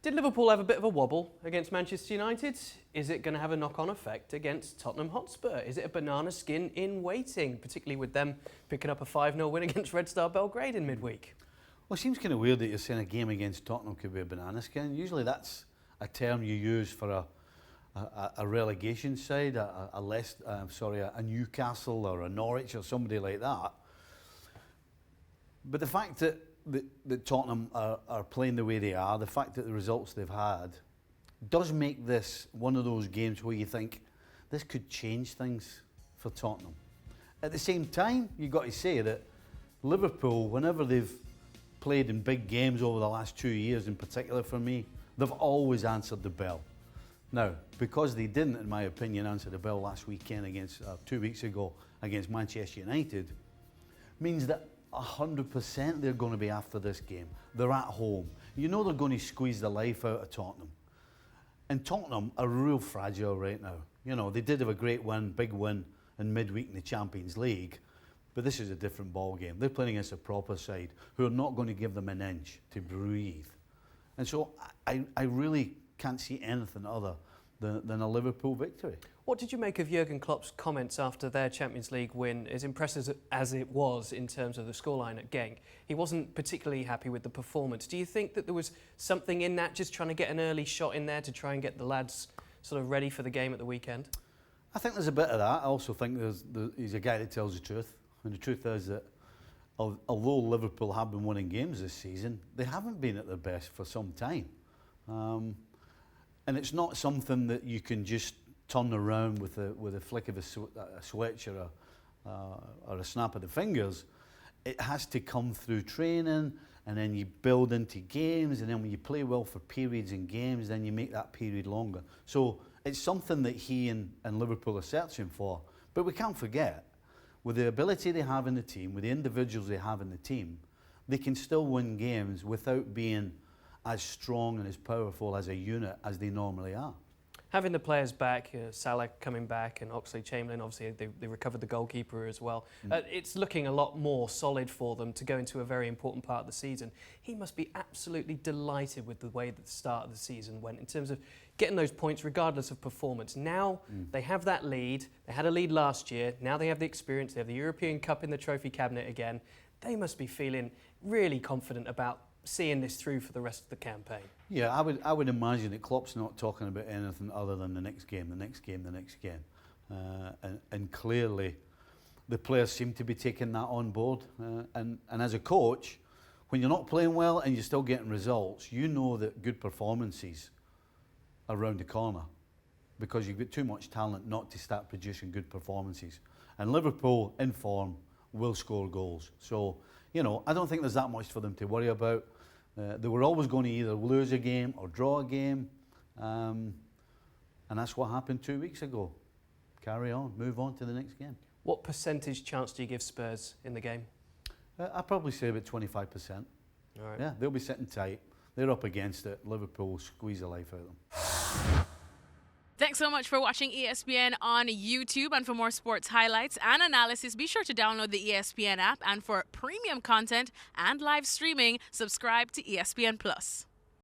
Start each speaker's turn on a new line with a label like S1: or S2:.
S1: Did Liverpool have a bit of a wobble against Manchester United? Is it going to have a knock-on effect against Tottenham Hotspur? Is it a banana skin in waiting, particularly with them picking up a 5-0 win against Red Star Belgrade in midweek?
S2: Well, it seems kind of weird that you're saying a game against Tottenham could be a banana skin. Usually that's a term you use for a relegation side, a Newcastle or a Norwich or somebody like that. But the fact that Tottenham are playing the way they are, the fact that the results they've had, does make this one of those games where you think this could change things for Tottenham. At the same time, you've got to say that Liverpool, whenever they've played in big games over the last 2 years in particular for me, they've always answered the bell. Now, because they didn't, in my opinion, answer the bell last weekend against, 2 weeks ago against Manchester United, means that 100% they're going to be after this game. They're at home. You know they're going to squeeze the life out of Tottenham. And Tottenham are real fragile right now. You know, they did have a great win, big win in midweek in the Champions League, but this is a different ball game. They're playing against a proper side who are not going to give them an inch to breathe. And so I really can't see anything other than a Liverpool victory.
S1: What did you make of Jurgen Klopp's comments after their Champions League win, as impressive as it was in terms of the scoreline at Genk? He wasn't particularly happy with the performance. Do you think that there was something in that, just trying to get an early shot in there to try and get the lads sort of ready for the game at the weekend?
S2: I think there's a bit of that. I also think he's a guy that tells the truth. And the truth is that although Liverpool have been winning games this season, they haven't been at their best for some time. And it's not something that you can just turn around with a flick of a switch or a snap of the fingers. It has to come through training, and then you build into games, and then when you play well for periods in games, then you make that period longer. So it's something that he and Liverpool are searching for. But we can't forget, with the ability they have in the team, with the individuals they have in the team, they can still win games without being as strong and as powerful as a unit as they normally are.
S1: Having the players back, Salah coming back and Oxlade-Chamberlain, obviously they recovered the goalkeeper as well. It's looking a lot more solid for them to go into a very important part of the season. He must be absolutely delighted with the way that the start of the season went in terms of getting those points regardless of performance. Now they have that lead. They had a lead last year. Now they have the experience. They have the European Cup in the trophy cabinet again. They must be feeling really confident about seeing this through for the rest of the campaign.
S2: Yeah, I would imagine that Klopp's not talking about anything other than the next game, the next game, the next game. And clearly, the players seem to be taking that on board. And as a coach, when you're not playing well and you're still getting results, you know that good performances are around the corner because you've got too much talent not to start producing good performances. And Liverpool, in form, will score goals. So, you know, I don't think there's that much for them to worry about. They were always going to either lose a game or draw a game. And that's what happened 2 weeks ago. Carry on, move on to the next game.
S1: What percentage chance do you give Spurs in the game?
S2: I'd probably say about 25%.
S1: All right.
S2: Yeah, they'll be sitting tight. They're up against it. Liverpool will squeeze the life out of them.
S3: Thanks so much for watching ESPN on YouTube. And for more sports highlights and analysis, be sure to download the ESPN app. And for premium content and live streaming, subscribe to ESPN Plus.